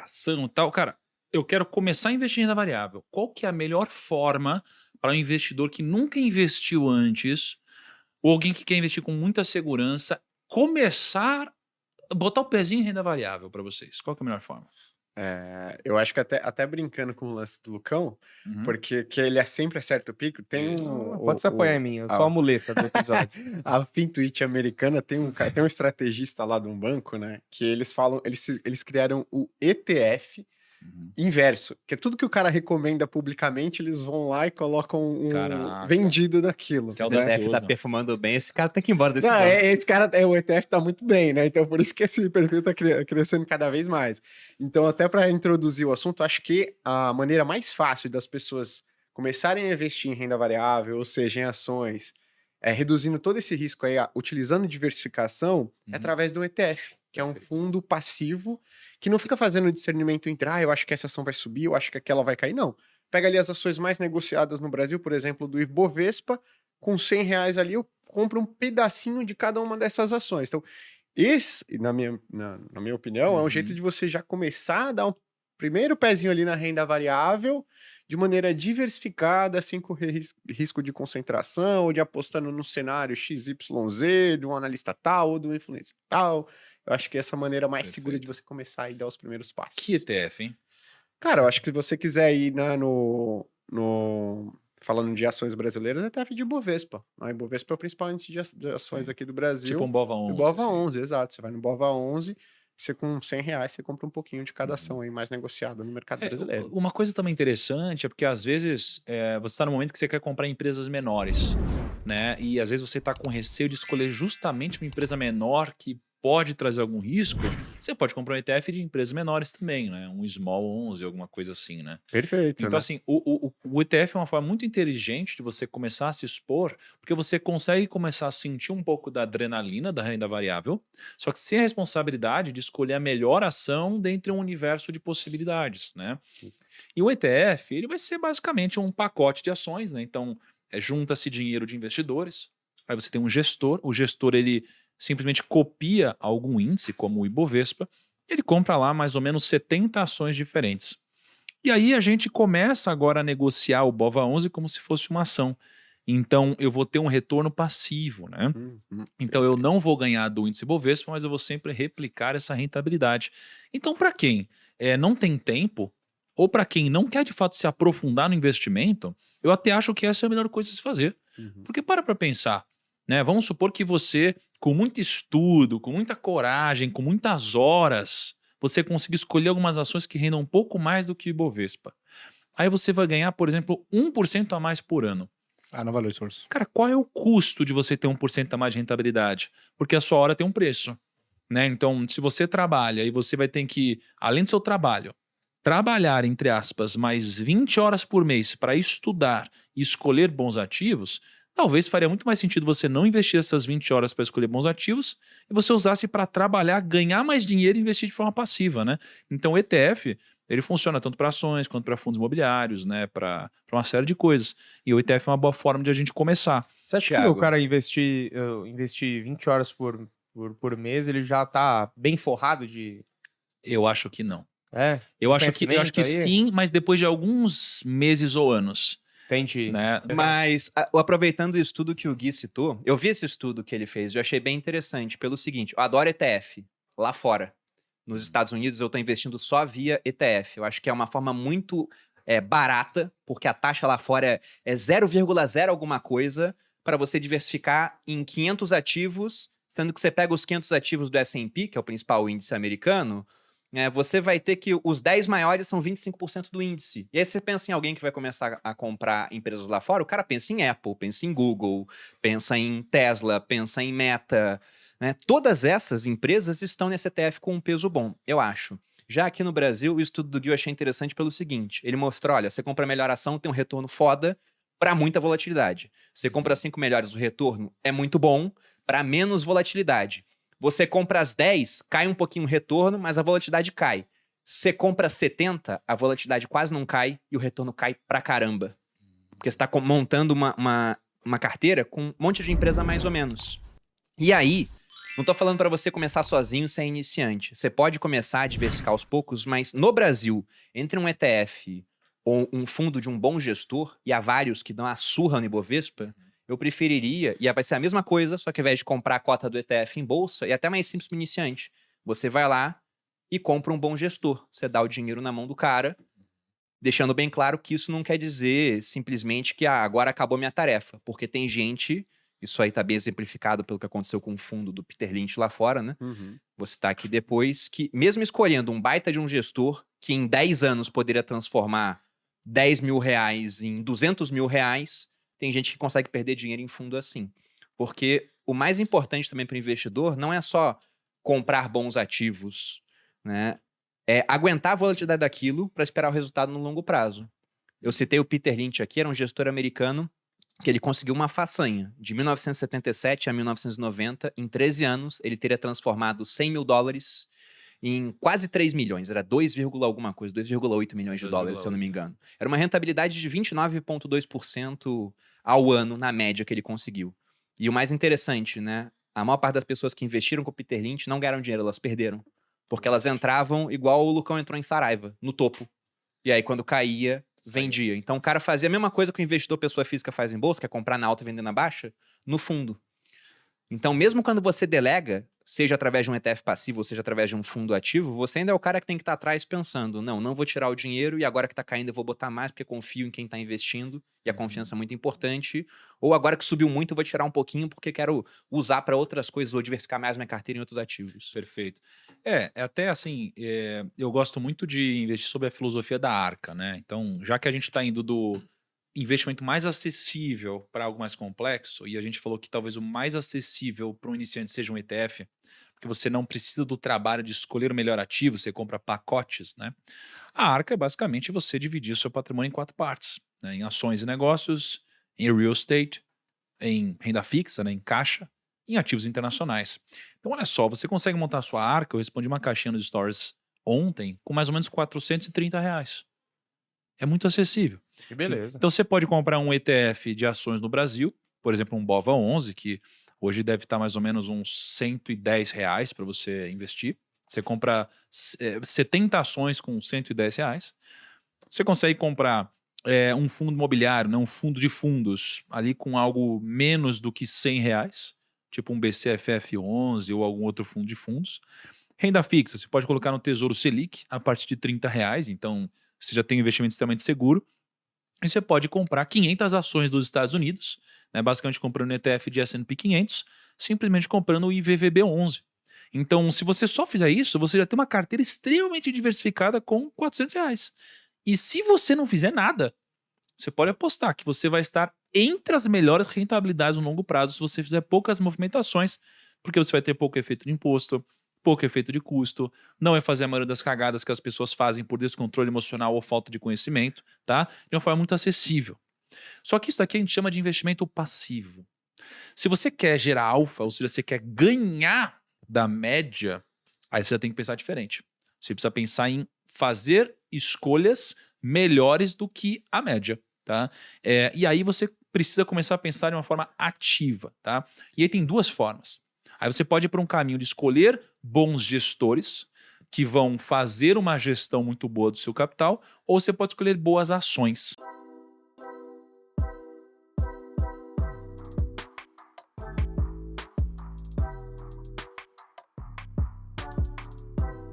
ação e tal. Cara, eu quero começar a investir em renda variável. Qual que é a melhor forma para um investidor que nunca investiu antes, ou alguém que quer investir com muita segurança, começar a botar o pezinho em renda variável para vocês? Qual que é a melhor forma? Eu acho que até brincando com o lance do Lucão, Uhum. porque que ele sempre acerta o pico, tem Isso. Pode se apoiar em mim, eu sou a muleta do episódio. a Fintuit americana tem um estrategista lá de um banco, né, que eles falam, eles criaram o ETF Uhum. inverso, que é tudo que o cara recomenda publicamente, eles vão lá e colocam um Caraca. vendido daquilo, Isso é Se o né? ETF tá audacioso. perfumando bem, esse cara tem que ir embora desse Não, banco. esse cara, o ETF tá muito bem, né? Então por isso que esse perfil tá crescendo cada vez mais. Então até para introduzir o assunto, acho que a maneira mais fácil das pessoas começarem a investir em renda variável, ou seja, em ações, reduzindo todo esse risco aí, utilizando diversificação, é Uhum. através do ETF, que é um Perfeito. fundo passivo que não fica fazendo discernimento entre, eu acho que essa ação vai subir, eu acho que aquela vai cair, não. Pega ali as ações mais negociadas no Brasil, por exemplo, do Ibovespa, com R$ 100 ali, eu compro um pedacinho de cada uma dessas ações. Então, esse, na minha opinião, é um jeito Uhum. de você já começar a dar um primeiro pezinho ali na renda variável, de maneira diversificada, sem correr risco de concentração, ou de apostando no cenário XYZ, de um analista tal, ou do influencer tal. Eu acho que essa é a maneira mais segura de Perfeito. você começar e dar os primeiros passos. Que ETF, hein? Cara, eu acho que se você quiser ir falando de ações brasileiras, é ETF de Ibovespa. A Ibovespa é o principal índice de ações Sim. aqui do Tipo Brasil. um BOVA11, Ibova assim. 11, exato. Você vai no Ibova 11, você com R$ 100, você compra um pouquinho de cada Uhum. ação aí mais negociada no mercado brasileiro. Uma coisa também interessante é porque às vezes você está no momento que você quer comprar empresas menores, né? E às vezes você está com receio de escolher justamente uma empresa menor que pode trazer algum risco. Você pode comprar um ETF de empresas menores também, né? Um Small 11, alguma coisa assim, né? Perfeito, Então, né? assim, o ETF é uma forma muito inteligente de você começar a se expor, porque você consegue começar a sentir um pouco da adrenalina da renda variável, só que sem a responsabilidade de escolher a melhor ação dentre um universo de possibilidades, né? E o ETF, ele vai ser basicamente um pacote de ações, né? Então, junta-se dinheiro de investidores, aí você tem um gestor, o gestor ele simplesmente copia algum índice, como o Ibovespa, ele compra lá mais ou menos 70 ações diferentes. E aí a gente começa agora a negociar o BOVA11 como se fosse uma ação. Então eu vou ter um retorno passivo, né? Então eu não vou ganhar do índice Bovespa, mas eu vou sempre replicar essa rentabilidade. Então para quem não tem tempo, ou para quem não quer de fato se aprofundar no investimento, eu até acho que essa é a melhor coisa a se fazer. Uhum. Porque para pensar, né? Vamos supor que você, com muito estudo, com muita coragem, com muitas horas, você consiga escolher algumas ações que rendam um pouco mais do que o Ibovespa. Aí você vai ganhar, por exemplo, 1% a mais por ano. Ah, não valeu o esforço. Cara, qual é o custo de você ter 1% a mais de rentabilidade? Porque a sua hora tem um preço, né? Então, se você trabalha e você vai ter que, além do seu trabalho, trabalhar, entre aspas, mais 20 horas por mês para estudar e escolher bons ativos, talvez faria muito mais sentido você não investir essas 20 horas para escolher bons ativos e você usasse para trabalhar, ganhar mais dinheiro e investir de forma passiva, né? Então, o ETF, ele funciona tanto para ações quanto para fundos imobiliários, né? Para uma série de coisas. E o ETF é uma boa forma de a gente começar. Você acha que o Thiago, cara investir 20 horas por mês, ele já tá bem forrado de... eu acho que não. de Eu acho que conhecimento aí? sim, mas depois de alguns meses ou anos, Entendi. né? Mas, aproveitando o estudo que o Gui citou, eu vi esse estudo que ele fez, eu achei bem interessante, pelo seguinte, eu adoro ETF, lá fora. Nos Estados Unidos eu tô investindo só via ETF. Eu acho que é uma forma muito barata, porque a taxa lá fora é 0,0 alguma coisa, para você diversificar em 500 ativos, sendo que você pega os 500 ativos do S&P, que é o principal índice americano, você vai ter que os 10 maiores são 25% do índice. E aí você pensa em alguém que vai começar a comprar empresas lá fora, o cara pensa em Apple, pensa em Google, pensa em Tesla, pensa em Meta, né? Todas essas empresas estão nesse ETF com um peso bom, eu acho. Já aqui no Brasil, o estudo do Gui eu achei interessante pelo seguinte, ele mostrou, olha, você compra a melhor ação, tem um retorno foda para muita volatilidade. Você compra 5 melhores, o retorno é muito bom para menos volatilidade. Você compra as 10, cai um pouquinho o retorno, mas a volatilidade cai. Você compra 70, a volatilidade quase não cai e o retorno cai pra caramba. Porque você está montando uma carteira com um monte de empresa mais ou menos. E aí, Não tô falando para você começar sozinho sem iniciante. Você pode começar a diversificar aos poucos, mas no Brasil, entre um ETF ou um fundo de um bom gestor, e há vários que dão a surra no Ibovespa, eu preferiria, e vai ser a mesma coisa, só que ao invés de comprar a cota do ETF em bolsa, é até mais simples para o iniciante. Você vai lá e compra um bom gestor. Você dá o dinheiro na mão do cara, deixando bem claro que isso não quer dizer simplesmente que agora acabou minha tarefa, porque tem gente, isso aí tá bem exemplificado pelo que aconteceu com o fundo do Peter Lynch lá fora, né? Uhum. Vou citar aqui depois, que mesmo escolhendo um baita de um gestor, que em 10 anos poderia transformar 10 mil reais em 200 mil reais, tem gente que consegue perder dinheiro em fundo assim. Porque o mais importante também para o investidor não é só comprar bons ativos, né? É aguentar a volatilidade daquilo para esperar o resultado no longo prazo. Eu citei o Peter Lynch aqui, era um gestor americano que ele conseguiu uma façanha. De 1977 a 1990, em 13 anos, ele teria transformado 100 mil dólares em quase 3 milhões. Era 2, alguma coisa, 2,8 milhões de dólares, se eu não me 2,8. engano. Era uma rentabilidade de 29,2% ao ano, na média, que ele conseguiu. E o mais interessante, né? A maior parte das pessoas que investiram com o Peter Lynch não ganharam dinheiro, elas perderam. Porque elas entravam igual o Lucão entrou em Saraiva, no topo. E aí, quando caía, vendia. Então, o cara fazia a mesma coisa que o investidor pessoa física faz em bolsa, que é comprar na alta e vender na baixa, no fundo. Então, mesmo quando você delega, seja através de um ETF passivo ou seja através de um fundo ativo, você ainda é o cara que tem que estar atrás pensando, não vou tirar o dinheiro e agora que está caindo eu vou botar mais porque confio em quem está investindo e a confiança é muito importante, ou agora que subiu muito eu vou tirar um pouquinho porque quero usar para outras coisas ou diversificar mais minha carteira em outros ativos. Perfeito. É até assim, eu gosto muito de investir sob a filosofia da Arca, né? Então, já que a gente está indo do investimento mais acessível para algo mais complexo, e a gente falou que talvez o mais acessível para um iniciante seja um ETF, porque você não precisa do trabalho de escolher o melhor ativo, você compra pacotes, né? A Arca é basicamente você dividir o seu patrimônio em 4 partes, né? Em ações e negócios, em real estate, em renda fixa, né? Em caixa, em ativos internacionais. Então, olha só, você consegue montar a sua Arca, eu respondi uma caixinha nos stories ontem, com mais ou menos R$ 430. É muito acessível. Que beleza. Então você pode comprar um ETF de ações no Brasil, por exemplo, um BOVA11, que hoje deve estar mais ou menos uns R$ 110 para você investir. Você compra 70 ações com R$ 110. Você consegue comprar um fundo imobiliário, né, um fundo de fundos, ali com algo menos do que R$ 100, tipo um BCFF11 ou algum outro fundo de fundos. Renda fixa, você pode colocar no Tesouro Selic a partir de R$ 30, então você já tem um investimento extremamente seguro. E você pode comprar 500 ações dos Estados Unidos, né, basicamente comprando um ETF de S&P 500, simplesmente comprando o IVVB11. Então, se você só fizer isso, você já tem uma carteira extremamente diversificada com R$ 400. E se você não fizer nada, você pode apostar que você vai estar entre as melhores rentabilidades no longo prazo se você fizer poucas movimentações, porque você vai ter pouco efeito de imposto, pouco efeito de custo, não vai fazer a maioria das cagadas que as pessoas fazem por descontrole emocional ou falta de conhecimento, tá? De uma forma muito acessível. Só que isso aqui a gente chama de investimento passivo. Se você quer gerar alfa, ou seja, você quer ganhar da média, aí você já tem que pensar diferente. Você precisa pensar em fazer escolhas melhores do que a média, tá? E aí você precisa começar a pensar de uma forma ativa, tá? E aí tem 2 formas. Aí você pode ir para um caminho de escolher bons gestores que vão fazer uma gestão muito boa do seu capital, ou você pode escolher boas ações.